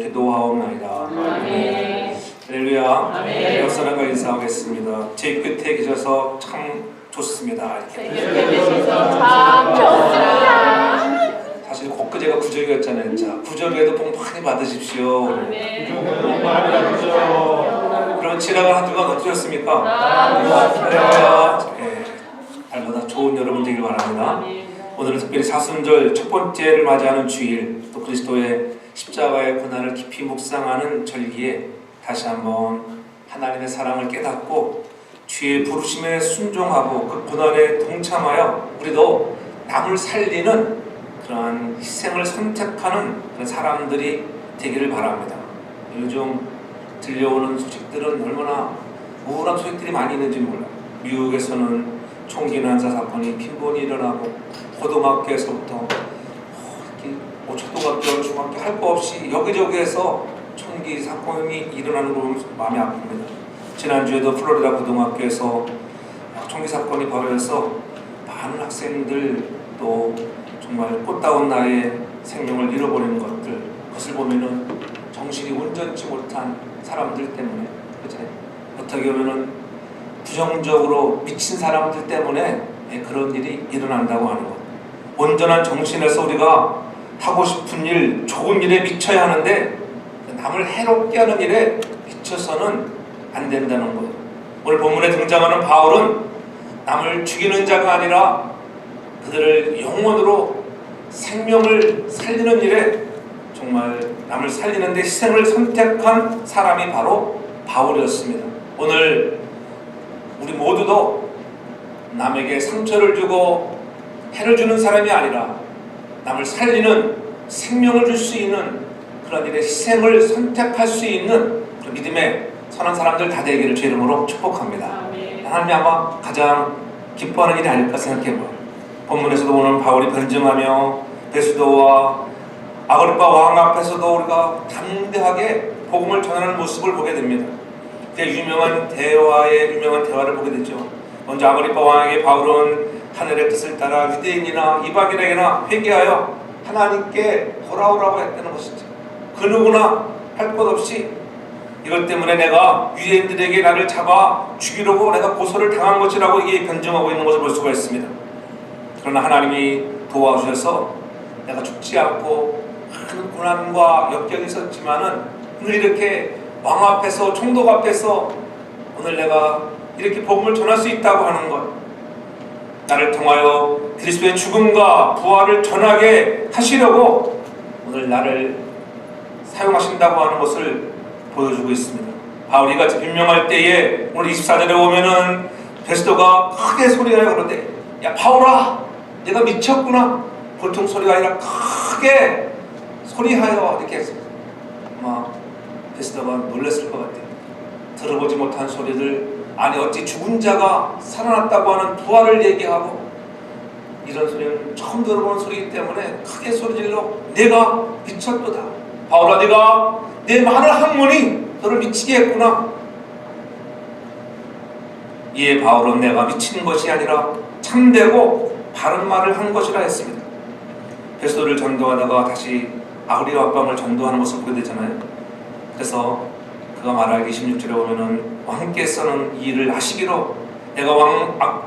기도하옵나이다. 아멘. 할렐루야. 아멘. 역사랑과 인사하겠습니다. 제 끝에 계셔서 참 좋습니다. 이렇게. 계셔서 참 좋습니다. 사실 곡그제가 구절이었잖아요. 자, 구절에도 복 많이 받으십시오. 그럼 지나간 한 주간 어떠셨습니까? 할렐루야. 날보다 좋은 여러분 되길 바랍니다. 오늘은 특별히 사순절 첫 번째를 맞이하는 주일, 또 그리스도의 십자가의 고난을 깊이 묵상하는 절기에 다시 한번 하나님의 사랑을 깨닫고 주의 부르심에 순종하고 그 고난에 동참하여 우리도 남을 살리는 그러한 희생을 선택하는 그런 사람들이 되기를 바랍니다. 요즘 들려오는 소식들은 얼마나 우울한 소식들이 많이 있는지 몰라요. 미국에서는 총기 난사 사건이 빈번히 일어나고 고등학교에서부터 초등학교, 중학교 할 거 없이 여기저기에서 총기 사건이 일어나는 걸 보면서 마음이 아픕니다. 지난주에도 플로리다 고등학교에서 총기 사건이 벌어져서 많은 학생들 또 정말 꽃다운 나이에 생명을 잃어버리는 것들, 그것을 보면은 정신이 온전치 못한 사람들 때문에, 그치? 어떻게 보면은 부정적으로 미친 사람들 때문에 그런 일이 일어난다고 하는 것. 온전한 정신에서 우리가 하고 싶은 일, 좋은 일에 미쳐야 하는데 남을 해롭게 하는 일에 미쳐서는 안 된다는 거예요. 오늘 본문에 등장하는 바울은 남을 죽이는 자가 아니라 그들을 영원으로 생명을 살리는 일에 정말 남을 살리는 데 희생을 선택한 사람이 바로 바울이었습니다. 오늘 우리 모두도 남에게 상처를 주고 해를 주는 사람이 아니라 남을 살리는 생명을 줄 수 있는 그런 일에 희생을 선택할 수 있는 그런 믿음의 선한 사람들 다 되기를 주 이름으로 축복합니다. 하나님이 아마 가장 기뻐하는 일이 아닐까 생각해봐요. 본문에서도 오늘 바울이 변증하며 베스도와 아그리파 왕 앞에서도 우리가 담대하게 복음을 전하는 모습을 보게 됩니다. 그 유명한 대화를 보게 되죠. 먼저 아그리파 왕에게 바울은 하늘의 뜻을 따라 유대인이나 이방인에게나 회개하여 하나님께 돌아오라고 했다는 것이죠. 그 누구나 할 것 없이 이것 때문에 내가 유대인들에게 나를 잡아 죽이려고 내가 고소를 당한 것이라고 이게 변증하고 있는 것을 볼 수가 있습니다. 그러나 하나님이 도와주셔서 내가 죽지 않고 큰 고난과 역경이 있었지만은 오늘 이렇게 왕 앞에서 총독 앞에서 오늘 내가 이렇게 복음을 전할 수 있다고 하는 것, 나를 통하여 그리스도의 죽음과 부활을 전하게 하시려고 오늘 나를 사용하신다고 하는 것을 보여주고 있습니다. 바울이 같이 변명할 때에 오늘 24절에 보면은 베스도가 크게 소리하여 그러대, 야 바울아 내가 미쳤구나. 보통 소리가 아니라 크게 소리하여 이렇게 했습니다. 아마 베스도가 놀랐을 것 같아요. 들어보지 못한 소리들, 아니 어찌 죽은 자가 살아났다고 하는 부활을 얘기하고, 이런 소리는 처음 들어보는 소리이기 때문에 크게 소리질러 내가 미쳤도다. 바울아 네가 내 많은 학문이 너를 미치게 했구나. 이에 바울은 내가 미친 것이 아니라 참되고 바른 말을 한 것이라 했습니다. 베스도를 전도하다가 다시 아그리파 왕을 전도하는 것을 보게 되잖아요. 그래서 그가 말하기 16절에 보면은 왕께서는 이 일을 하시기로 내가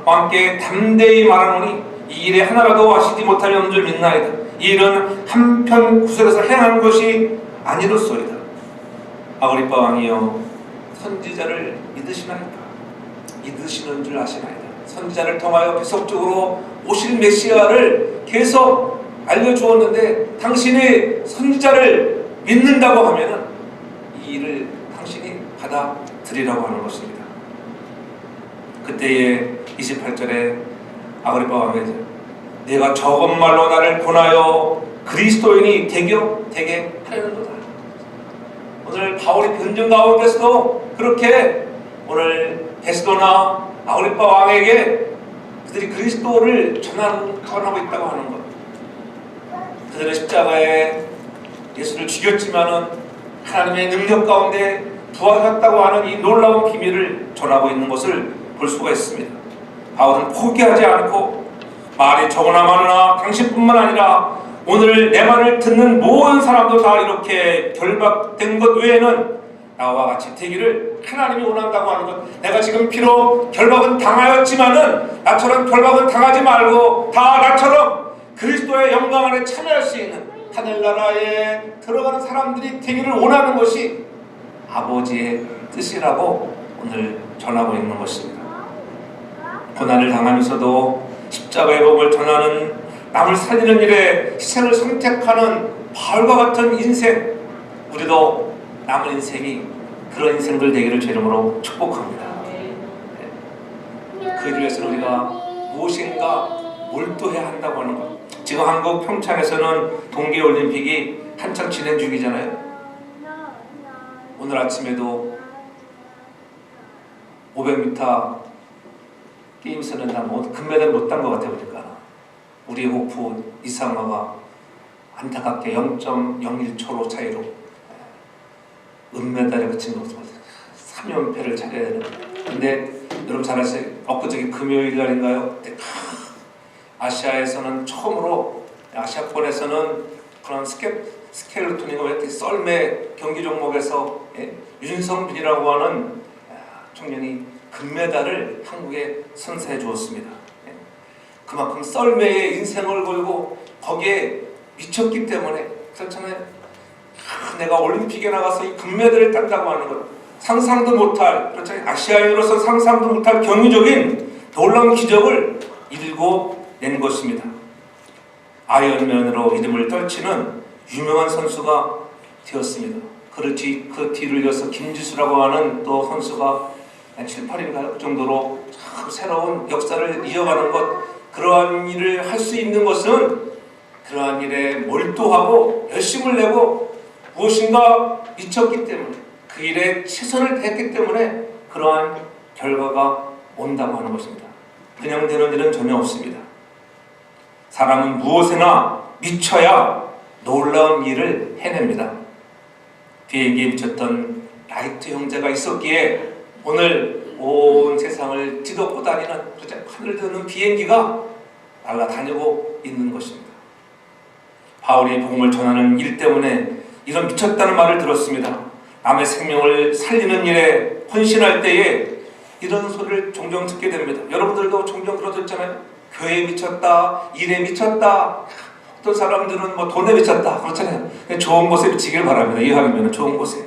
왕께 담대히 말하노니 이 일에 하나라도 하시지 못하려는 줄 믿나이다. 이 일은 한편 구설에서 행한 것이 아니로소이다. 아그리파 왕이여 선지자를 믿으시나이까? 믿으시는 줄 아시나이다. 선지자를 통하여 계속적으로 오실 메시아를 계속 알려주었는데 당신이 선지자를 믿는다고 하면은 이 일을 당신이 받아들이라고 하는 것입니다. 그때에 28절에 아그리파 왕이 내가 적은 말로 나를 권하여 그리스도인이 되게 하려는도다. 오늘 바울이 변증 가운데서도 그렇게 오늘 베스도나 아그리파 왕에게 그들이 그리스도를 전하고 있다고 하는 것. 그들은 십자가에 예수를 죽였지만은 하나님의 능력 가운데 부활했다고 하는 이 놀라운 비밀을 전하고 있는 것을 볼 수가 있습니다. 바울은 포기하지 않고 말이 적으나 많으나 당신뿐만 아니라 오늘 내 말을 듣는 모든 사람도 다 이렇게 결박된 것 외에는 나와 같이 되기를 하나님이 원한다고 하는 것. 내가 지금 비록 결박은 당하였지만은 나처럼 결박은 당하지 말고 다 나처럼 그리스도의 영광 안에 참여할 수 있는 하늘나라에 들어가는 사람들이 되기를 원하는 것이 아버지의 뜻이라고 오늘 전하고 있는 것입니다. 고난을 당하면서도 십자가의 복을 전하는, 남을 살리는 일에 희생을 선택하는 바울과 같은 인생, 우리도 남은 인생이 그런 인생들 되기를 주 이름으로 축복합니다. 그 위해서 우리가 무엇인가 몰두해야 한다고 하는 것. 지금 한국 평창에서는 동계올림픽이 한창 진행 중이잖아요. 오늘 아침에도 500m 게임스는 금메달 못 딴 것 같아요. 보니까 우리 호프 이상화가 안타깝게 0.01초로 차이로 은메달에 그친 것으로 3연패를 차려야 되는. 근데 여러분 잘 아시죠? 엊그저께 금요일 날인가요? 아시아에서는 처음으로, 아시아권에서는 그런 스켈레톤이가 왜 이렇게 썰매 경기 종목에서 윤성빈이라고 하는 청년이 금메달을 한국에 선사해 주었습니다. 그만큼 썰매의 인생을 걸고 거기에 미쳤기 때문에, 그렇잖아요. 내가 올림픽에 나가서 이 금메달을 딴다고 하는 것, 상상도 못할, 그렇잖아요. 아시아인으로서 상상도 못할 경이적인 놀라운 기적을 이루고 낸 것입니다. 아이언맨으로 이름을 떨치는 유명한 선수가 되었습니다. 그 뒤를 이어서 김지수라고 하는 또 선수가 7, 8인가 그 정도로 참 새로운 역사를 이어가는 것, 그러한 일을 할 수 있는 것은 그러한 일에 몰두하고 열심을 내고 무엇인가 미쳤기 때문에, 그 일에 최선을 다했기 때문에 그러한 결과가 온다고 하는 것입니다. 그냥 되는 일은 전혀 없습니다. 사람은 무엇에나 미쳐야 놀라운 일을 해냅니다. 비행기에 미쳤던 라이트 형제가 있었기에 오늘 온 세상을 뒤덮고 다니는, 하늘 드는 비행기가 날아다니고 있는 것입니다. 바울이 복음을 전하는 일 때문에 이런 미쳤다는 말을 들었습니다. 남의 생명을 살리는 일에 헌신할 때에 이런 소리를 종종 듣게 됩니다. 여러분들도 종종 들어듣잖아요. 교회에 미쳤다, 일에 미쳤다, 어떤 사람들은 뭐 돈에 미쳤다, 그렇잖아요. 좋은 곳에 미치길 바랍니다. 이왕이면 좋은 곳에.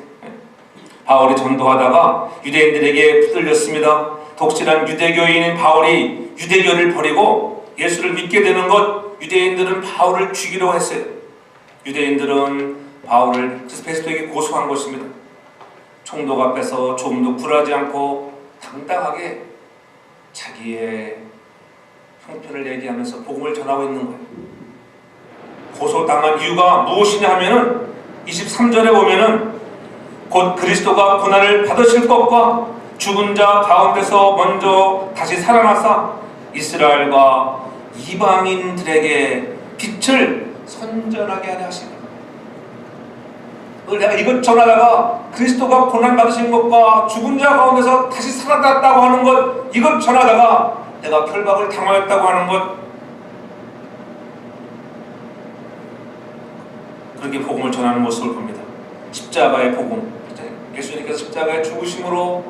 바울이 전도하다가 유대인들에게 붙들렸습니다. 독실한 유대교인인 바울이 유대교를 버리고 예수를 믿게 되는 것, 유대인들은 바울을 죽이려고 했어요. 유대인들은 바울을 페스토에게 고소한 것입니다. 총독 앞에서 좀도 굴하지 않고 당당하게 자기의 형편을 얘기하면서 복음을 전하고 있는 거예요. 고소당한 이유가 무엇이냐 하면은 23절에 보면은 곧 그리스도가 고난을 받으실 것과 죽은 자 가운데서 먼저 다시 살아나사 이스라엘과 이방인들에게 빛을 선전하게 하려 하십니다. 내가 이것 전하다가 그리스도가 고난 받으신 것과 죽은 자 가운데서 다시 살아났다고 하는 것, 이것 전하다가 내가 결박을 당하였다고 하는 것, 그렇게 복음을 전하는 모습을 봅니다. 십자가의 복음, 예수님께서 십자가의 죽으심으로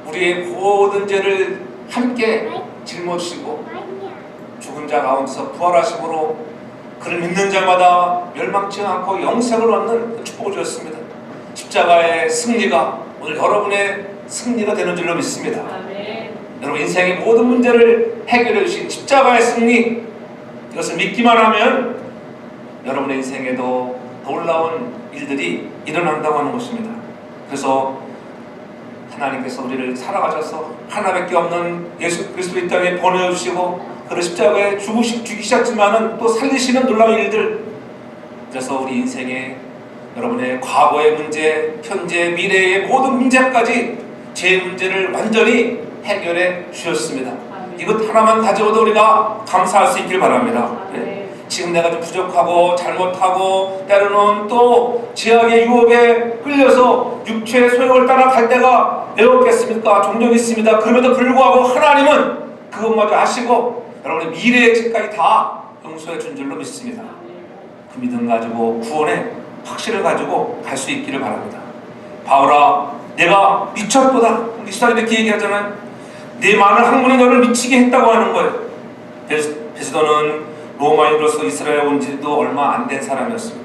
우리의 모든 죄를 함께 짊어지시고 죽은 자 가운데서 부활하심으로 그를 믿는 자마다 멸망치 않고 영생을 얻는 축복을 주셨습니다. 십자가의 승리가 오늘 여러분의 승리가 되는 줄로 믿습니다. 아멘. 여러분 인생의 모든 문제를 해결해 주신 십자가의 승리, 이것을 믿기만 하면 여러분의 인생에도 놀라운 일들이 일어난다고 하는 것입니다. 그래서 하나님께서 우리를 사랑하셔서 하나밖에 없는 예수 그리스도 이 땅에 보내주시고 그를 십자가에 죽이셨지만은 또 살리시는 놀라운 일들, 그래서 우리 인생에 여러분의 과거의 문제, 현재, 미래의 모든 문제까지 제 문제를 완전히 해결해 주셨습니다. 이것 하나만 가져도 우리가 감사할 수 있길 바랍니다. 지금 내가 좀 부족하고 잘못하고 때로는 또 제약의 유혹에 끌려서 육체의 소욕을 따라 갈 때가 왜 없겠습니까? 종종 있습니다. 그럼에도 불구하고 하나님은 그것마저 아시고 여러분의 미래의 죄까지 다 용서해 준 줄로 믿습니다. 그 믿음 가지고 구원의 확신을 가지고 갈 수 있기를 바랍니다. 바울아, 내가 미쳤도다. 리스가 이렇게 얘기하잖아요. 내 많은 학문이 너를 미치게 했다고 하는 거예요. 베스도는 로마인으로서 이스라엘에 온 지도 얼마 안 된 사람이었습니다.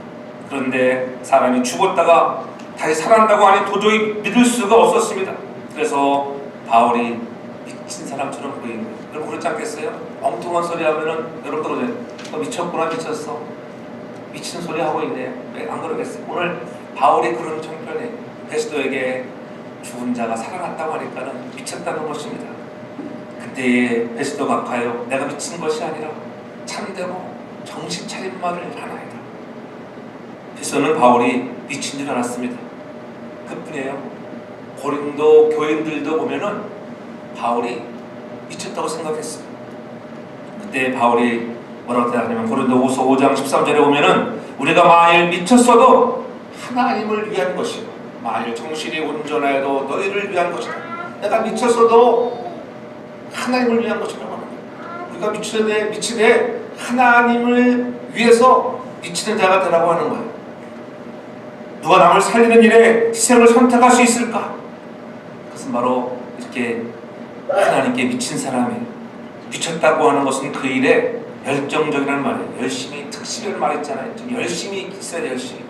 그런데 사람이 죽었다가 다시 살아난다고 하니 도저히 믿을 수가 없었습니다. 그래서 바울이 미친 사람처럼 보이는 거예요. 여러분 그렇지 않겠어요? 엉뚱한 소리 하면은 여러분도 그래. 너 미쳤구나, 미쳤어. 미친 소리 하고 있네. 왜 안 그러겠어요? 오늘 바울이 그런 형편에 베스도에게 죽은 자가 살아났다고 하니까는 미쳤다는 것입니다. 그때에 베스도가 가요. 내가 미친 것이 아니라 참되고 정신 차린 말을 하나이다. 베스도는 바울이 미친 줄 알았습니다. 그뿐이에요. 고린도 교인들도 보면은 바울이 미쳤다고 생각했어요. 그때 바울이 뭐라고 대답하냐면 고린도후서 5장 13절에 보면은 우리가 만일 미쳤어도 하나님을 위한 것이고 만일 정신이 온전하여도 너희를 위한 것이다. 내가 미쳤어도 하나님을 위한 것이라고 하는 거예요. 우리가 미치되 하나님을 위해서 미치는 자가 되라고 하는 거예요. 누가 남을 살리는 일에 희생을 선택할 수 있을까? 그것은 바로 이렇게 하나님께 미친 사람이 미쳤다고 하는 것은 그 일에 열정적이라는 말이에요. 열심히, 특실이라는 말 있잖아요. 좀 열심히 있어야 돼, 열심히.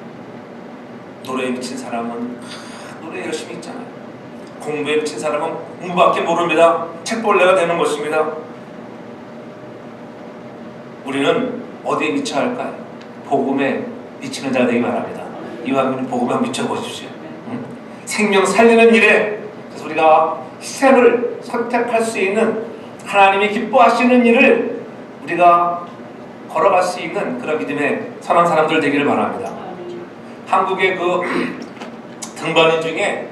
노래에 미친 사람은 노래에 열심히 있잖아요. 공부에 미친 사람은 공부밖에 모릅니다. 책벌레가 되는 것입니다. 우리는 어디에 미쳐야 할까요? 복음에 미치는 자가 되기 바랍니다. 이왕이면 복음에 한번 미쳐보십시오. 생명 살리는 일에, 그래서 우리가 희생을 선택할 수 있는 하나님이 기뻐하시는 일을 우리가 걸어갈 수 있는 그런 믿음의 선한 사람들 되기를 바랍니다. 한국의 그 등반인 중에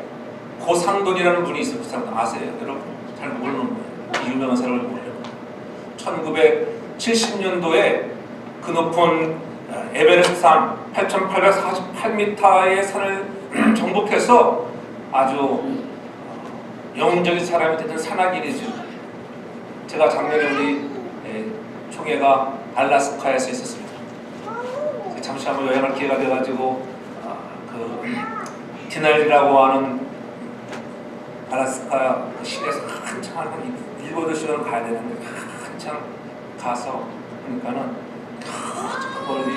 고상돈이라는 분이 있어요. 고상돈 아세요? 여러분 잘 모르는 거예요. 유명한 사람을 모르는 거예요. 1970년도에 그 높은 에베레스트 산 8,848m의 산을 정복해서 아주 영웅적인 사람이 되던 산악인이죠. 제가 작년에 우리 총회가 알라스카에서 있었습니다. 잠시 한번 여행할 기회가 돼가지고 그 디날리라고 하는 알라스카 그 시내에서 한참 한 7-8시간 가야 되는데 한참 가서 보니까는 멀리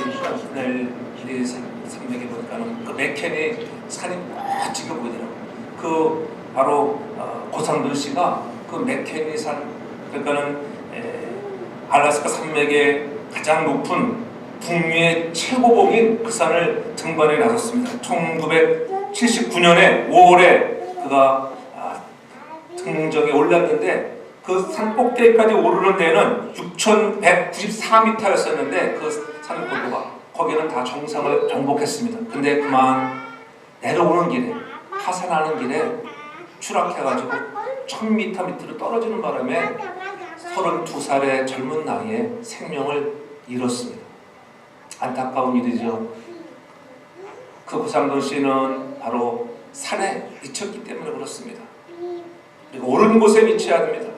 디날리 산맥에 보니까는 그 맥케니 산이 멋지게 보이더라고요. 그 바로 고상돈 씨가 그 맥케니 산, 그러니까는 알라스카 산맥의 가장 높은 북미의 최고봉인 그 산을 등반해 나섰습니다. 1979년에 5월에 그가 등정에 올랐는데 그 산 꼭대기까지 오르는 데는 6,194m였었는데 그 산 고도가 거기는 다 정상을 정복했습니다. 근데 그만 내려오는 길에, 하산하는 길에 추락해가지고 1,000m 밑으로 떨어지는 바람에 32살의 젊은 나이에 생명을 잃었습니다. 안타까운 일이죠. 그 고상돈 씨는 바로 산에 미쳤기 때문에 그렇습니다. 그리고 옳은 곳에 미쳐야 됩니다.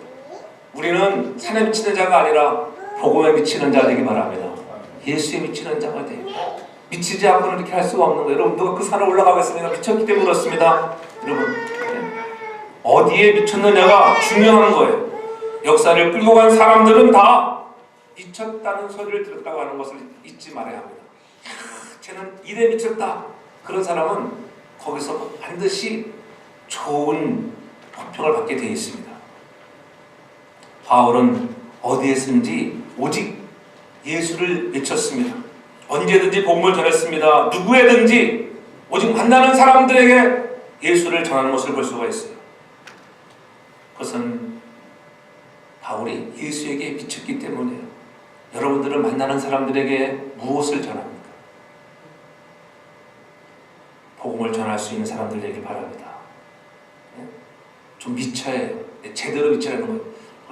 우리는 산에 미치는 자가 아니라 복음에 미치는 자 되기 바랍니다. 예수에 미치는 자가 돼요. 미치지 않고는 이렇게 할 수가 없는 거예요. 여러분 누가 그 산을 올라가겠습니까? 미쳤기 때문에 그렇습니다. 여러분 어디에 미쳤느냐가 중요한 거예요. 역사를 끌고 간 사람들은 다 미쳤다는 소리를 들었다고 하는 것을 잊지 말아야 합니다. 쟤는 일에 미쳤다. 그런 사람은 거기서 반드시 좋은 호평을 받게 되어 있습니다. 바울은 어디에서든지 오직 예수를 외쳤습니다. 언제든지 복음을 전했습니다. 누구에든지 오직 만나는 사람들에게 예수를 전하는 것을 볼 수가 있어요. 그것은 바울이 예수에게 미쳤기 때문이에요. 여러분들은 만나는 사람들에게 무엇을 전합니까? 복음을 전할 수 있는 사람들 되길 바랍니다. 좀 미쳐야 해요. 제대로 미치라는 거예요.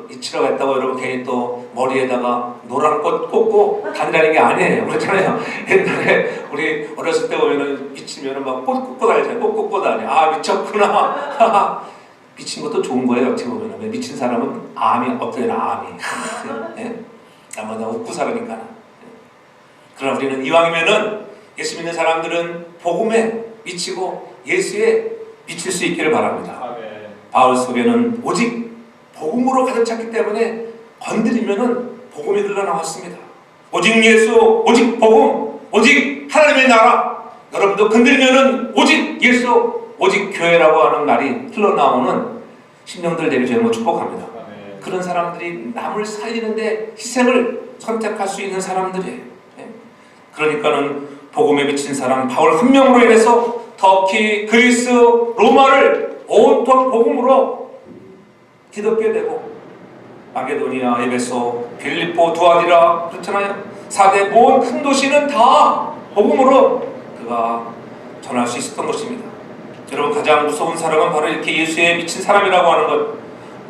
미치라고 했다고 여러분 괜히 또 머리에다가 노란 꽃 꽂고 다니라는 게 아니에요. 그렇잖아요. 옛날에 우리 어렸을 때 보면은 미치면은 막 꽃 꽂고 다니잖아요. 꽃 꽂고 다니. 아 미쳤구나. 미친 것도 좋은 거예요. 어떻게 보면 미친 사람은 암이 없더라. 암이. 예? 아마 나 웃고 살으니까. 그러나 우리는 이왕이면은 예수 믿는 사람들은 복음에 미치고 예수에 미칠 수 있기를 바랍니다. 바울 속에는 오직 복음으로 가득 찼기 때문에 건드리면은 복음이 흘러나왔습니다. 오직 예수, 오직 복음, 오직 하나님의 나라. 여러분도 건드리면은 오직 예수, 오직 교회라고 하는 말이 흘러나오는 심령들 되길 주님으로 축복합니다. 그런 사람들이 남을 살리는데 희생을 선택할 수 있는 사람들이에요. 그러니까는 복음에 미친 사람 바울 한 명으로 인해서 터키, 그리스, 로마를 온통 복음으로 뒤덮게 되고 마게도니아, 에베소, 빌립보, 두아디라 그렇잖아요. 4대 모든 큰 도시는 다 복음으로 그가 전할 수 있었던 것입니다. 여러분 가장 무서운 사람은 바로 이렇게 예수에 미친 사람이라고 하는 것.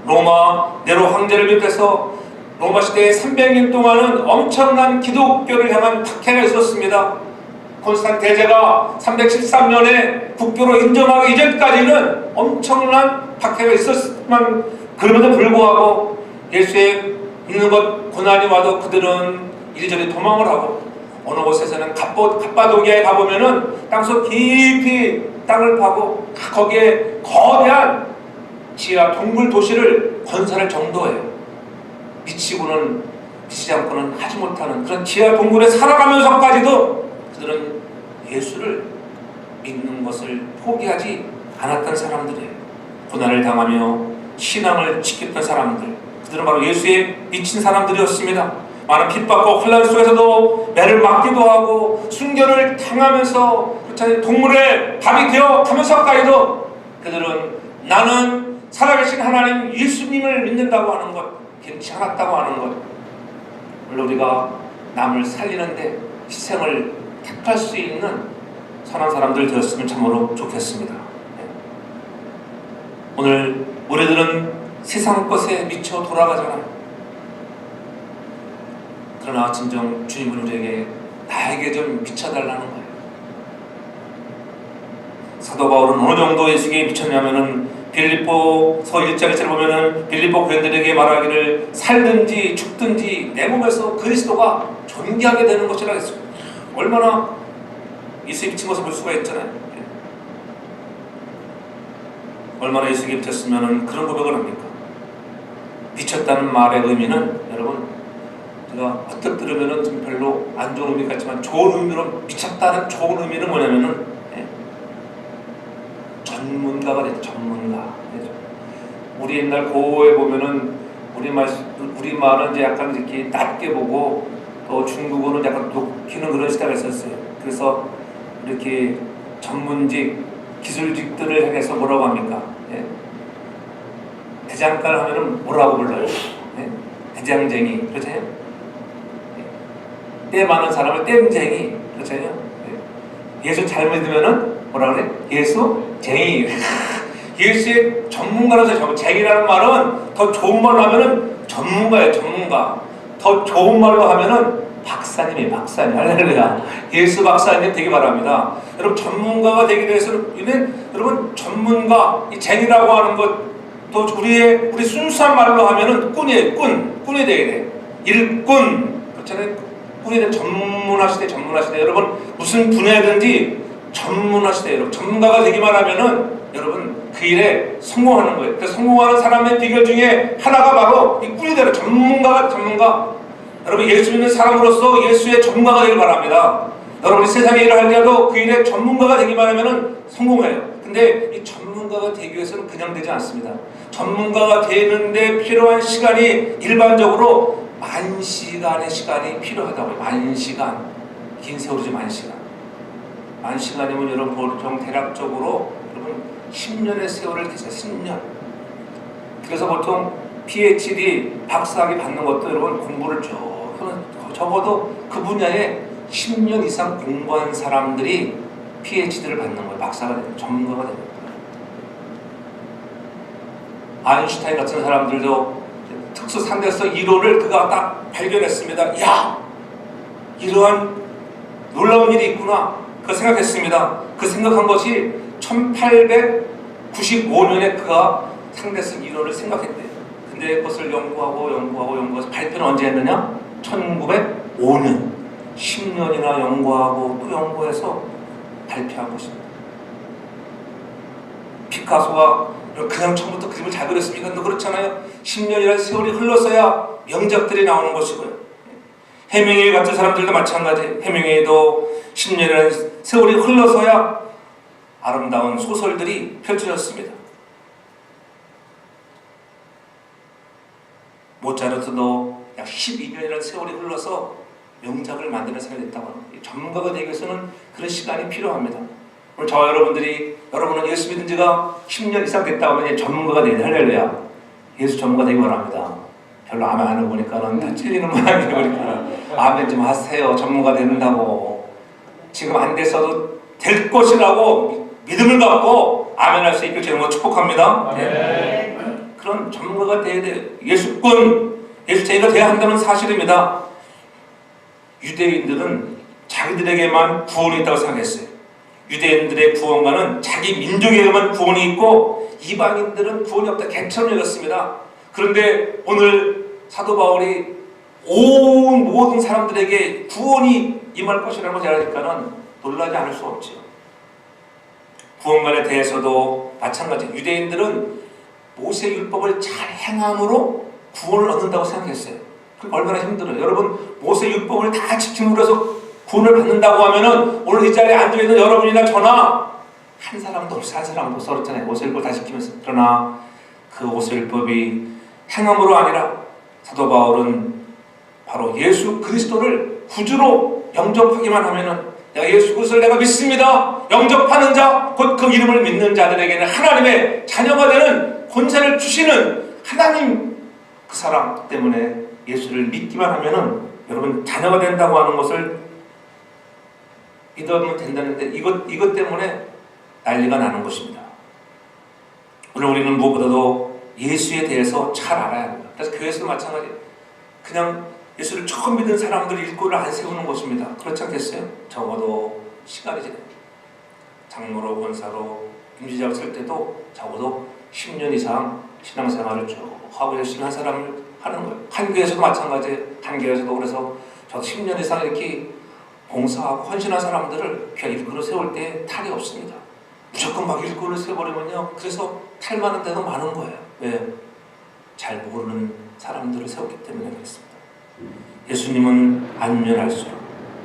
로마 네로 황제를 비롯해서 로마 시대에 300년 동안은 엄청난 기독교를 향한 박해가 있었습니다. 콘스탄 대제가 313년에 국교로 인정하기 이전까지는 엄청난 박해가 있었지만 그럼에도 불구하고 예수에 믿는 것 고난이 와도 그들은 이리저리 도망을 하고 어느 곳에서는 갑바도기아에 가보면은 땅속 깊이 땅을 파고 거기에 거대한 지하 동굴 도시를 건설할 정도예요. 미치고는 미치지 않고는 하지 못하는 그런 지하 동굴에 살아가면서까지도 그들은 예수를 믿는 것을 포기하지 않았던 사람들이에요. 고난을 당하며 신앙을 지켰던 사람들, 그들은 바로 예수에 미친 사람들이었습니다. 많은 핍박과 혼란 속에서도 매를 맞기도 하고 순교를 당하면서 동물의 밥이 되어 가면서까지도 그들은 나는 살아계신 하나님 예수님을 믿는다고 하는 것, 괜찮지 않았다고 하는 것. 물론 우리가 남을 살리는데 희생을 택할 수 있는 선한 사람들 되었으면 참으로 좋겠습니다. 오늘 우리들은 세상 것에 미쳐 돌아가잖아요. 그러나 진정 주님은 우리에게 나에게 좀 미쳐달라는 거예요. 사도 바울은 어느 정도 예수에게 미쳤냐면은 빌립보서 1장을 보면은 빌립보 교인들에게 말하기를 살든지 죽든지 내 몸에서 그리스도가 존귀하게 되는 것이라 했어요. 얼마나 예수에 미친 것을 볼 수가 있잖아요. 얼마나 예수에게 미쳤으면 그런 고백을 합니까? 미쳤다는 말의 의미는 여러분 제가 어떻게 들으면 좀 별로 안 좋은 의미 같지만 좋은 의미로 미쳤다는 좋은 의미는 뭐냐면은 전문가가 되죠. 전문가. 우리 옛날 고어에 보면은 우리말은 이제 약간 이렇게 낮게 보고 또 중국어는 약간 높이는 그런 시대가 있었어요. 그래서 이렇게 전문직, 기술직들을 향해서 뭐라고 합니까? 대장간 하면은 뭐라고 불러요? 대장쟁이. 그렇잖아요? 때 많은 사람을 땜쟁이. 그렇잖아요? 예수 잘 믿으면은 뭐라 그래? 예수쟁이. 예수의 전문가라서 쟁이라는 말은 더 좋은 말로 하면은 전문가예요. 전문가. 더 좋은 말로 하면은 박사님이에요. 박사님. 할렐루야. 예수 박사님 되기 바랍니다. 여러분 전문가가 되기 위해서는 여러분 전문가, 이 쟁이라고 하는 것 또 우리 순수한 말로 하면은 꾼이에요. 꾼이 되게 돼. 일꾼. 그렇잖아요. 꾼이 돼. 전문화시대. 여러분 무슨 분야든지 전문화시대. 여러분 전문가가 되기만 하면은 여러분 그 일에 성공하는 거예요. 그래서 성공하는 사람의 비결 중에 하나가 바로 이 꾼이 되는 전문가. 여러분 예수 믿는 사람으로서 예수의 전문가가 되길 바랍니다. 여러분이 세상의 일을 할 때도 그 일에 전문가가 되기만 하면은 성공해요. 근데 이 전문가가 되기 위해서는 그냥 되지 않습니다. 전문가가 되는데 필요한 시간이 일반적으로 10,000시간의 시간이 필요하다고요. 10,000시간. 긴 세월이지 10,000시간. 10,000시간이면 여러분 보통 대략적으로 여러분 10년의 세월을 계세요. 10년. 그래서 보통 PhD 박사학위 받는 것도 여러분 공부를 적어도 그 분야에 10년 이상 공부한 사람들이 PhD를 받는 거예요. 박사가 되는 전문가가 되는 거예요. 아인슈타인 같은 사람들도 특수 상대성 이론을 그가 딱 발견했습니다. 야! 이러한 놀라운 일이 있구나. 그 생각했습니다. 그 생각한 것이 1895년에 그가 상대성 이론을 생각했대요. 근데 그것을 연구하고 발표는 언제 했느냐? 1905년. 10년이나 연구하고 또 연구해서 발표한 것입니다. 피카소가 그냥 처음부터 그림을 잘 그렸습니까? 너 그렇잖아요. 10년이라는 세월이 흘러서야 명작들이 나오는 것이고요. 해밍웨이 같은 사람들도 마찬가지. 해밍웨이도 10년이라는 세월이 흘러서야 아름다운 소설들이 펼쳐졌습니다. 모차르트도 약 12년이라는 세월이 흘러서 명작을 만드는 사람이 됐다고 합니다. 전문가가 되기 위해서는 그런 시간이 필요합니다. 오늘 저와 여러분은 예수 믿은 지가 10년 이상 됐다고 하면 전문가가 되는 할렐루야. 예수 전문가 되기 바랍니다. 별로 아멘 안 해보니까는 다 찔리는 모양이에요. 그러니까 아멘 좀 하세요. 전문가 된다고. 지금 안 됐어도 될 것이라고 믿음을 갖고 아멘 할 수 있길 제가 축복합니다. 네. 그런 전문가가 돼야 돼요. 예수쟁이가 돼야 한다는 사실입니다. 유대인들은 자기들에게만 구원이 있다고 생각했어요. 유대인들의 구원과는 자기 민족에게만 구원이 있고 이방인들은 구원이 없다 개처럼 여겼습니다. 그런데 오늘 사도 바울이 온 모든 사람들에게 구원이 임할 것이라는 것을 알니까는 놀라지 않을 수 없죠. 구원관에 대해서도 마찬가지. 유대인들은 모세 율법을 잘 행함으로 구원을 얻는다고 생각했어요. 얼마나 힘들어요. 여러분 모세 율법을 다 지킴으로 해서 구원을 받는다고 하면은 오늘 이 자리에 앉아있는 여러분이나 저나 한 사람도 없어. 한 사람도 없어. 그렇잖아요. 모세 율법 다 지키면서. 그러나 그 모세 율법이 행함으로 아니라 사도 바울은 바로 예수 그리스도를 구주로 영접하기만 하면은 내가 예수 그리스도를 내가 믿습니다. 영접하는 자, 곧 그 이름을 믿는 자들에게는 하나님의 자녀가 되는 권세를 주시는 하나님 그 사랑 때문에 예수를 믿기만 하면은 여러분 자녀가 된다고 하는 것을 믿으면 된다는데 이것 때문에 난리가 나는 것입니다. 오늘 우리는 무엇보다도 예수에 대해서 잘 알아야 합니다. 그래서 교회에서도 마찬가지예요. 그냥 예수를 처음 믿은 사람들 일꾼을 안 세우는 것입니다. 그렇지 않겠어요? 적어도 시간이 지나요. 장로로 권사로 임시자로 쓸 때도 적어도 10년 이상 신앙생활을 쭉 하고 열심히 한 사람을 하는 거예요. 한 교회에서도 마찬가지예요. 한 교회에서도 그래서 저도 10년 이상 이렇게 봉사하고 헌신한 사람들을 그냥 일꾼을 세울 때 탈이 없습니다. 무조건 막 일꾼을 세워버리면요. 그래서 탈 많은 데도 많은 거예요. 왜? 잘 모르는 사람들을 세웠기 때문에 그렇습니다. 예수님은 안면할수록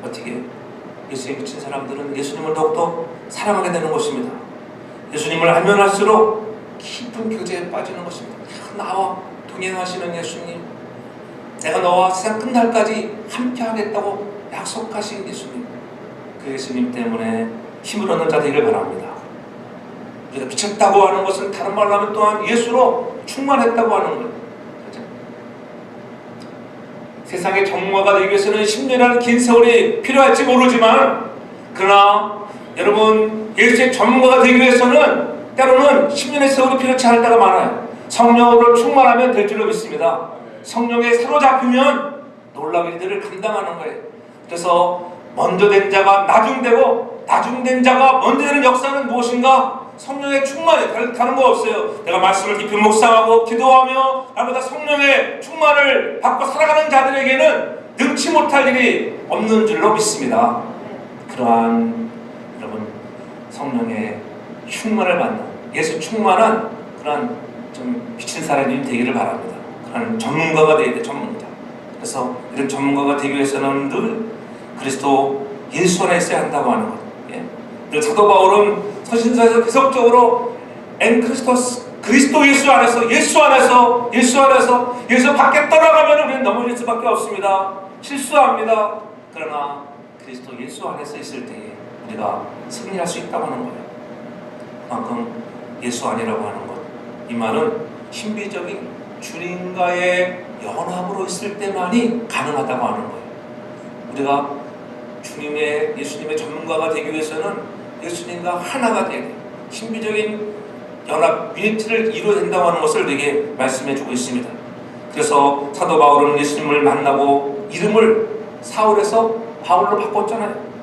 어떻게 예수에 미친 사람들은 예수님을 더욱더 사랑하게 되는 것입니다. 예수님을 안면할수록 깊은 교제에 빠지는 것입니다. 나와 동행하시는 예수님, 내가 너와 세상 끝날까지 함께 하겠다고 약속하신 예수님, 그 예수님 때문에 힘을 얻는 자 되기를 바랍니다. 우리가 미쳤다고 하는 것은 다른 말로 하면 또한 예수로 충만했다고 하는 거예요. 세상의 정화가 되기 위해서는 10년이라는 긴 세월이 필요할지 모르지만 그러나 여러분 예수의 전문가가 되기 위해서는 때로는 10년의 세월이 필요치 않을 때가 많아요. 성령으로 충만하면 될 줄로 믿습니다. 성령에 사로잡히면 놀라운 일들을 감당하는 거예요. 그래서 먼저 된 자가 나중되고 나중된 자가 먼저 되는 역사는 무엇인가? 성령의 충만이 다른 거 없어요. 내가 말씀을 깊이 묵상하고 기도하며 날마다 성령의 충만을 받고 살아가는 자들에게는 능치 못할 일이 없는 줄로 믿습니다. 그러한 여러분 성령의 충만을 받는 예수 충만한 그러한 좀 미친 사람이 되기를 바랍니다. 그러한 전문가가 되어야 돼. 전문가. 그래서 이런 전문가가 되기 위해서는 늘 그리스도 예수 안에 있어야 한다고 하는 것. 예? 사도 바울은 서신서에서 계속적으로 그리스도 예수 안에서 예수 밖에 떠나가면 우리는 넘어질 수밖에 없습니다. 실수합니다. 그러나 그리스도 예수 안에서 있을 때에 우리가 승리할 수 있다고 하는 거예요. 그만큼 예수 안이라고 하는 것, 이 말은 신비적인 주님과의 연합으로 있을 때만이 가능하다고 하는 거예요. 우리가 예수님의 전문가가 되기 위해서는 예수님과 하나가 되게 신비적인 연합, 유니티를 이루어야 된다고 하는 것을 우리에게 말씀해주고 있습니다. 그래서 사도 바울은 예수님을 만나고 이름을 사울에서 바울로 바꿨잖아요.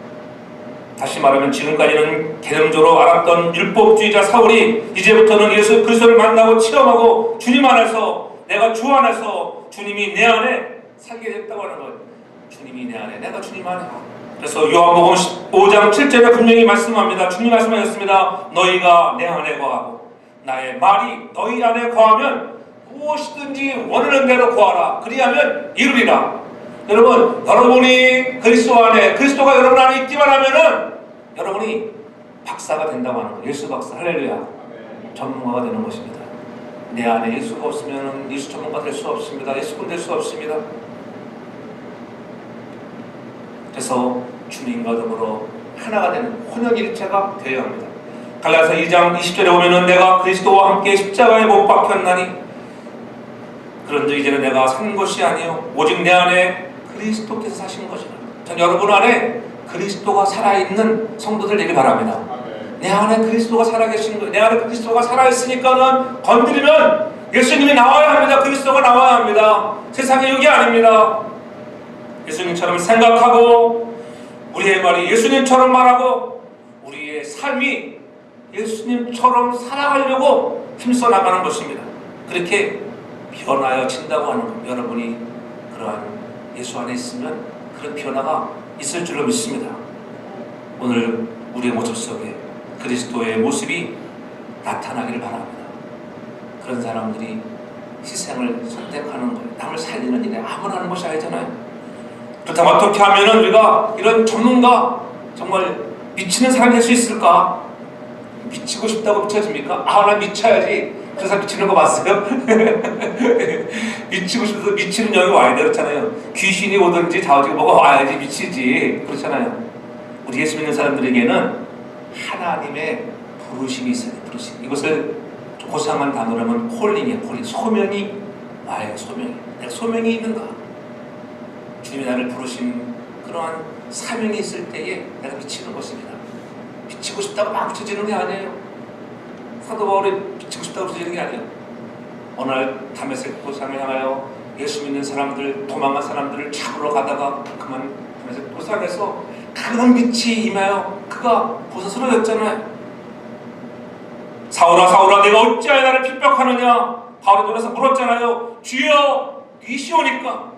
다시 말하면 지금까지는 개념적으로 알았던 율법주의자 사울이 이제부터는 예수 그리스도를 만나고 체험하고 주님 안에서 내가 주 안에서 주님이 내 안에 살게 됐다고 하는 거예요. 주님이 내 안에, 내가 주님 안에. 그래서 요한복음 5장 7절에 분명히 말씀합니다. 주님 말씀하셨습니다. 너희가 내 안에 거하고 나의 말이 너희 안에 거하면 무엇이든지 원하는 대로 구하라. 그리하면 이루리라. 여러분, 여러분이 그리스도 안에, 그리스도가 여러분 안에 있기만 하면은 여러분이 박사가 된다고 하는 거예요. 예수 박사. 할렐루야. 전문가가 되는 것입니다. 내 안에 예수가 없으면 예수 전문가 될 수 없습니다. 예수꾼 될 수 없습니다. 그래서 주님과 더불어 하나가 되는 혼연일체가 되어야 합니다. 갈라디아서 2장 20절에 보면은 내가 그리스도와 함께 십자가에 못 박혔나니 그런즉 이제는 내가 산 것이 아니요 오직 내 안에 그리스도께서 사신 것이라. 전 여러분 안에 그리스도가 살아있는 성도들 되길 바랍니다. 내 안에 그리스도가 살아계신 거예요. 내 안에 그리스도가 살아있으니까는 건드리면 예수님이 나와야 합니다. 그리스도가 나와야 합니다. 세상의 욕이 아닙니다. 예수님처럼 생각하고 우리의 말이 예수님처럼 말하고 우리의 삶이 예수님처럼 살아가려고 힘써 나가는 것입니다. 그렇게 변화여진다고 하는 것. 여러분이 그러한 예수 안에 있으면 그런 변화가 있을 줄로 믿습니다. 오늘 우리의 모습 속에 그리스도의 모습이 나타나기를 바랍니다. 그런 사람들이 희생을 선택하는 거예요. 남을 살리는 일에 아무나 하는 것이 아니잖아요. 그렇다면 어떻게 하면 우리가 이런 전문가, 정말 미치는 사람이 될 수 있을까? 미치고 싶다고 미쳐집니까? 나 미쳐야지. 그래서 미치는 거 봤어요? 미치고 싶어서 미치는 영이 와야 돼. 그렇잖아요. 귀신이 오든지 자오지가 뭐가 와야지 미치지. 그렇잖아요. 우리 예수 믿는 사람들에게는 하나님의 부르심이 있어요. 부르심. 이것을 고상한 단어라면 콜링이에요. 콜링. 소명이 와요. 소명이. 내가 소명이 있는가? 주님이 나를 부르신 그러한 사명이 있을 때에 내가 미치는 것입니다. 미치고 싶다고 막 미쳐지는 게 아니에요. 사도 바울이 미치고 싶다고 미쳐지는 게 아니에요. 어느 날 다메섹 도상을 향하여 예수 믿는 사람들, 도망간 사람들을 잡으러 가다가 그만 다메섹 도상에서 큰 빛이 임하여 그가 보서 쓰러졌잖아요. 사울아 사울아 내가 어찌하여 나를 핍박하느냐. 바울이 돌아서 물었잖아요. 주여 이시오니까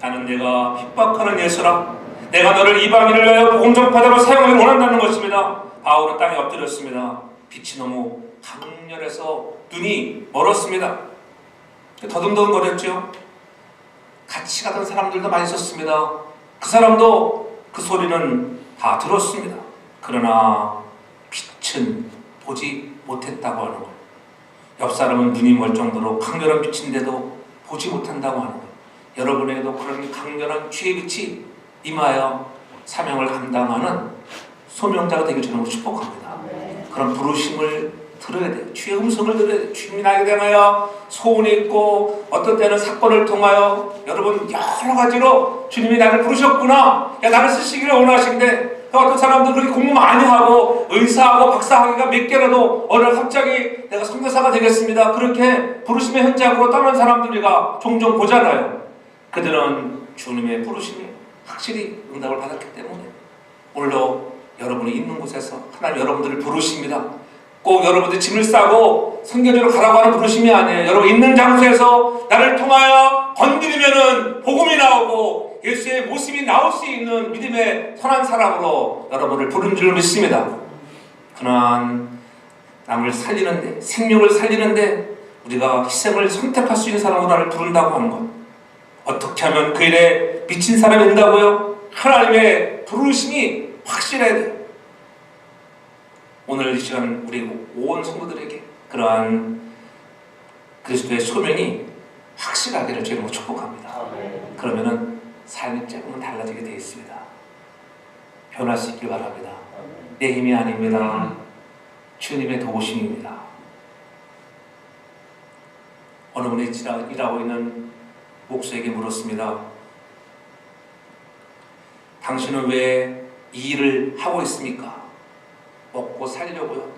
나는 내가 핍박하는 예수라. 내가 너를 이방인을 위하여 복음 전파자로 사용하기를 원한다는 것입니다. 바울은 땅에 엎드렸습니다. 빛이 너무 강렬해서 눈이 멀었습니다. 더듬더듬거렸죠. 같이 가던 사람들도 많이 있었습니다. 그 사람도 그 소리는 다 들었습니다. 그러나 빛은 보지 못했다고 하는 거예요. 옆 사람은 눈이 멀 정도로 강렬한 빛인데도 보지 못한다고 하는 거예요. 여러분에게도 그런 강렬한 주의 빛이 임하여 사명을 감당하는 소명자가 되길 저는 축복합니다. 그런 부르심을 들어야 돼요. 주의 음성을 들어야 돼요. 주님이 나에게 대하여 소원이 있고 어떤 때는 사건을 통하여 여러분 여러 가지로 주님이 나를 부르셨구나. 나를 쓰시기를 원하신데 어떤 사람들은 그렇게 공부 많이 하고 의사하고 박사학위가 몇 개라도 어느 날 갑자기 내가 선교사가 되겠습니다. 그렇게 부르심의 현장으로 떠난 사람들 우리가 종종 보잖아요. 그들은 주님의 부르심이 확실히 응답을 받았기 때문에 오늘도 여러분이 있는 곳에서 하나님 여러분들을 부르십니다. 꼭 여러분들이 짐을 싸고 선교지로 가라고 하는 부르심이 아니에요. 여러분 있는 장소에서 나를 통하여 건드리면은 복음이 나오고 예수의 모습이 나올 수 있는 믿음의 선한 사람으로 여러분을 부른 줄 믿습니다. 그러한 남을 살리는데, 생명을 살리는데 우리가 희생을 선택할 수 있는 사람으로 나를 부른다고 하는 것. 어떻게 하면 그 일에 미친 사람이 된다고요? 하나님의 부르심이 확실해야 돼요. 오늘 이 시간 우리 온 성도들에게 그러한 그리스도의 소명이 확실하기를 주님으로 축복합니다. 그러면은 삶이 조금은 달라지게 되어 있습니다. 변할 수 있길 바랍니다. 내 힘이 아닙니다. 주님의 도우심입니다. 어느 분이 일하고 있는 목수에게 물었습니다. 당신은 왜 이 일을 하고 있습니까? 먹고 살려고요.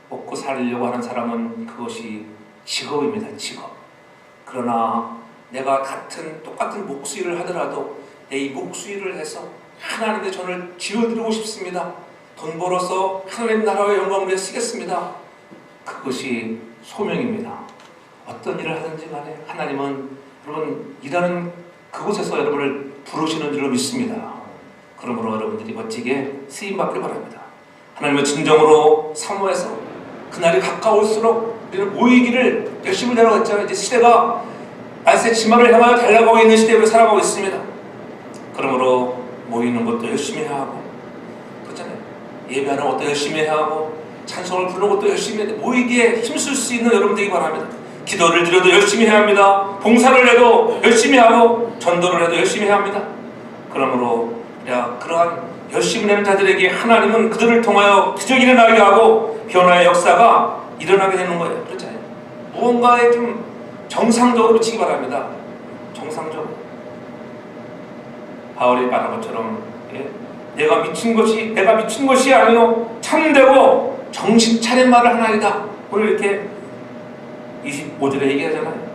먹고 살려고 하는 사람은 그것이 직업입니다. 직업. 그러나 내가 똑같은 목수일을 하더라도 내 이 목수일을 해서 하나님의 전을 지어드리고 싶습니다. 돈 벌어서 하나님 나라의 영광을 위해 쓰겠습니다. 그것이 소명입니다. 어떤 일을 하든지 간에 하나님은 여러분 일하는 그곳에서 여러분을 부르시는 줄로 믿습니다. 그러므로 여러분들이 멋지게 쓰임받길 바랍니다. 하나님을 진정으로 사모해서 그날이 가까울수록 우리는 모이기를 열심히 하라고 했잖아요. 이제 시대가 말세 지마를 향하여 달려가고 있는 시대에 우리가 살아가고 있습니다. 그러므로 모이는 것도 열심히 해야 하고, 그렇잖아요. 예배하는 것도 열심히 해야 하고, 찬송을 부르는 것도 열심히 해야 돼. 모이기에 힘쓸 수 있는 여러분 되기 바랍니다. 기도를 드려도 열심히 해야 합니다. 봉사를 해도 열심히 하고, 전도를 해도 열심히 해야 합니다. 그러므로 그러한 열심히 내는 자들에게 하나님은 그들을 통하여 기적이 일어나게 하고 변화의 역사가 일어나게 되는 거예요. 그렇잖아요. 무언가에 좀 정상적으로 미치기 바랍니다. 정상적으로. 바울이 말한 것처럼 내가 미친 것이 아니요 참되고 정신 차린 말을 하나이다. 오늘 이렇게 25절에 얘기하잖아요.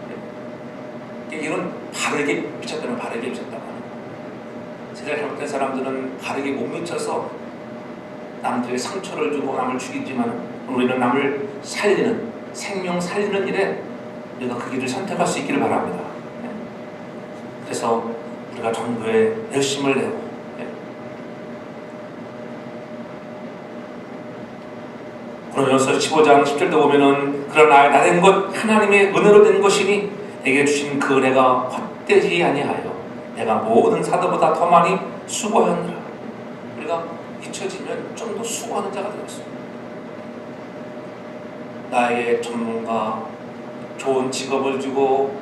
이런 바르게 미쳤다면 바르게 미쳤다. 제대로 잘못된 사람들은 바르게 못 미쳐서 남들에게 상처를 주고 남을 죽이지만 우리는 남을 살리는, 생명 살리는 일에 우리가 그 길을 선택할 수 있기를 바랍니다. 그래서 우리가 전도에 열심을 내고 고린도전서 15장 10절도 보면은 그러나 나된 것 하나님의 은혜로 된 것이니 내게 주신 그 은혜가 헛되지 아니하여 내가 모든 사도보다 더 많이 수고하였느라. 우리가 잊혀지면 좀 더 수고하는 자가 되었습니다. 나에게 전문가, 좋은 직업을 주고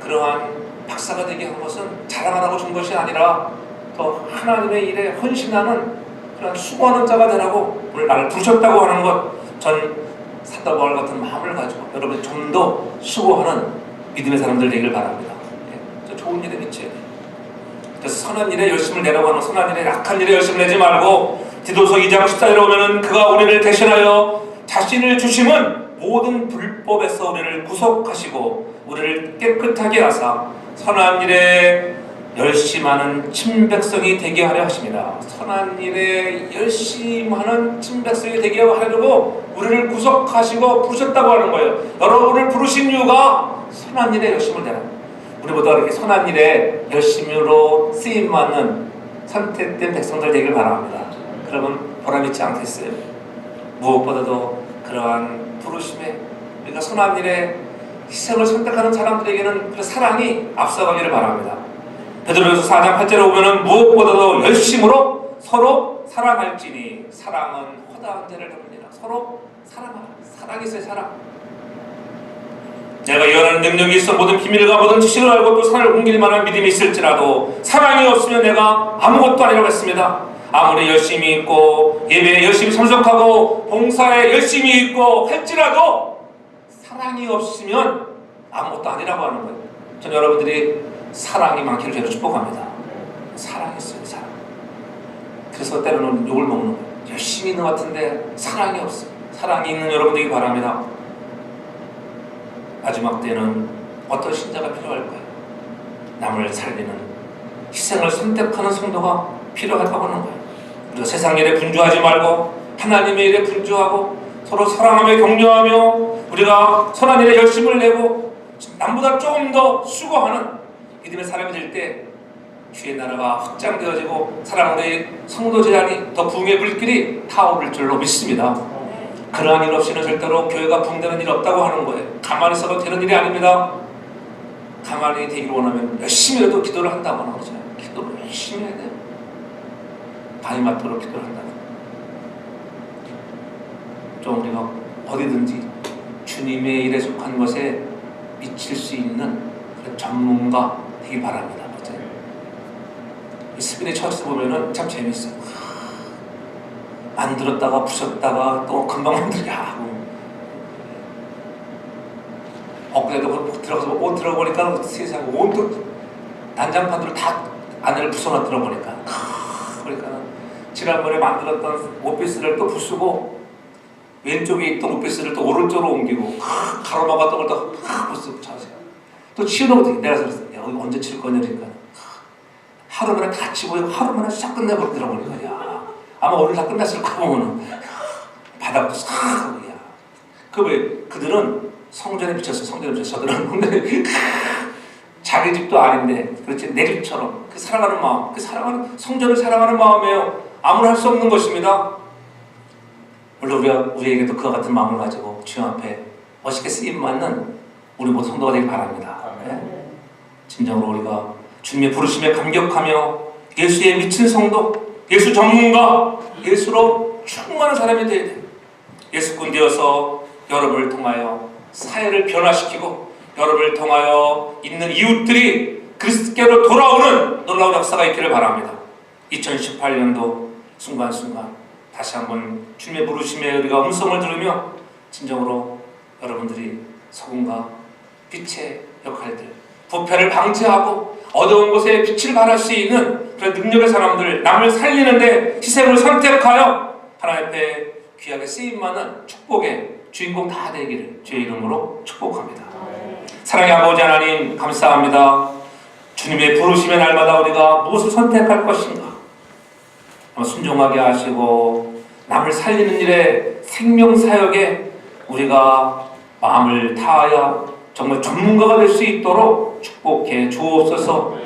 그러한 박사가 되게 한 것은 자랑하라고 준 것이 아니라 더 하나님의 일에 헌신하는 그런 수고하는 자가 되라고 오늘 나를 부르셨다고 하는 것, 전 사도 바울 같은 마음을 가지고 여러분 좀 더 수고하는 믿음의 사람들 되기를 바랍니다. 좋은 일에 미쳐야 돼요. 그래서 선한 일에 열심을 내라고 하는, 선한 일에 악한 일에 열심을 내지 말고 디도서 2장 14절에 보면은 그가 우리를 대신하여 자신을 주심은 모든 불법에서 우리를 구속하시고 우리를 깨끗하게 하사 선한 일에 열심하는 친백성이 되게 하려 하십니다. 선한 일에 열심하는 친백성이 되게 하려고 우리를 구속하시고 부르셨다고 하는 거예요. 여러분을 부르신 이유가 선한 일에 열심을 내라. 우리보다 이렇게 선한 일에 열심으로 쓰임받는 선택된 백성들 되길 바랍니다. 그러면 보람있지 않겠어요? 무엇보다도 그러한 부르심에 우리가 선한 일에 희생을 선택하는 사람들에게는 그 사랑이 앞서가기를 바랍니다. 베드로전서 4장 8절에 보면은 무엇보다도 열심으로 서로 사랑할지니 사랑은 허다한 죄를 덮느니라. 서로 사랑하라. 사랑이 있어요. 사랑. 내가 예언하는 능력이 있어 모든 비밀과 모든 지식을 알고 또 산을 옮길 만한 믿음이 있을지라도 사랑이 없으면 내가 아무것도 아니라고 했습니다. 아무리 열심히 있고 예배에 열심히 참석하고 봉사에 열심히 있고 할지라도 사랑이 없으면 아무것도 아니라고 하는 거예요. 저는 여러분들이 사랑이 많기를 저는 축복합니다. 사랑이 있어요. 사랑. 그래서 때로는 욕을 먹는 거예요. 열심히 있는 것 같은데 사랑이 없어요. 사랑이 있는 여러분들이 바랍니다. 마지막 때는 어떤 신자가 필요할까요? 남을 살리는 희생을 선택하는 성도가 필요하다고 하는 거예요. 우리가 세상 일에 분주하지 말고 하나님의 일에 분주하고 서로 사랑하며 격려하며 우리가 선한 일에 열심을 내고 남보다 조금 더 수고하는 믿음의 사람이 될 때 주의 나라가 확장되어지고 사랑의 성도 재단이 더 부흥의 불길이 타오를 줄로 믿습니다. 그러한 일 없이는 절대로 교회가 붕되는 일이 없다고 하는 거예요. 가만히 있어도 되는 일이 아닙니다. 가만히 되기를 원하면 열심히 해도 기도를 한다고 하는 거죠. 기도를 열심히 해야 돼요. 밤이 맞도록 기도를 한다고. 좀 우리가 어디든지 주님의 일에 속한 것에 미칠 수 있는 그런 전문가 되기 바랍니다. 맞아요? 스피릿 처치에서 보면은 참 재밌어요. 만들었다가 부셨다가 또 금방 만들게 하고 엊그제도 들어가서 옷 들어보니까 세상에 온통 난장판으로 다 안을 부숴놨더라 보니까 그러니까 지난번에 만들었던 오피스를 또 부수고 왼쪽에 있던 오피스를 또 오른쪽으로 옮기고 가로막았던 걸 또 부수고 차세요. 또 치우는 것도 내가 그랬어. 야, 여기 언제 칠 거냐 그러니까 하루 만에 다 치고 하루 만에 싹 끝내버리더라 보니까 야 아마 오늘 다 끝났을 거 보면은 바닥도 싹 하고 야 그 왜 그들은 성전에 미쳤어. 성전에 미쳤어. 저들은 자기 집도 아닌데 그렇지 내 집처럼 그 사랑하는 마음, 그 사랑하는 성전을 사랑하는 마음이에요. 아무나 할 수 없는 것입니다. 물론 우리에게도 그와 같은 마음을 가지고 주님 앞에 멋있게 쓰임 받는 우리 모두 성도가 되길 바랍니다. 네? 진정으로 우리가 주님의 부르심에 감격하며 예수에 미친 성도, 예수 전문가, 예수로 충만한 사람이 되어야 돼요. 예수꾼 되어서 여러분을 통하여 사회를 변화시키고 여러분을 통하여 있는 이웃들이 그리스도께로 돌아오는 놀라운 역사가 있기를 바랍니다. 2018년도 순간순간 다시 한번 주님의 부르심에 우리가 음성을 들으며 진정으로 여러분들이 소금과 빛의 역할들, 부패를 방지하고 어두운 곳에 빛을 발할 수 있는 그런 능력의 사람들, 남을 살리는데 희생을 선택하여 하나님 앞에 귀하게 쓰임받는 축복의 주인공 다 되기를 주의 이름으로 축복합니다. 사랑의 아버지 하나님 감사합니다. 주님의 부르심의 날마다 우리가 무엇을 선택할 것인가 순종하게 하시고 남을 살리는 일에 생명사역에 우리가 마음을 다하여 정말 전문가가 될 수 있도록 축복해 주옵소서.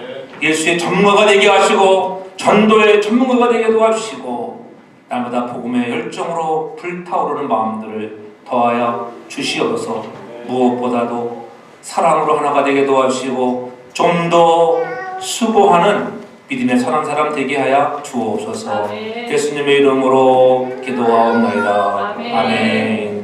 예수의 전문가가 되게 하시고 전도의 전문가가 되게 도와주시고 날마다 복음의 열정으로 불타오르는 마음들을 더하여 주시옵소서. 무엇보다도 사랑으로 하나가 되게 도와주시고 좀 더 수고하는 믿음의 선한 사람 되게 하여 주옵소서. 예수님의 이름으로 기도하옵나이다. 아멘.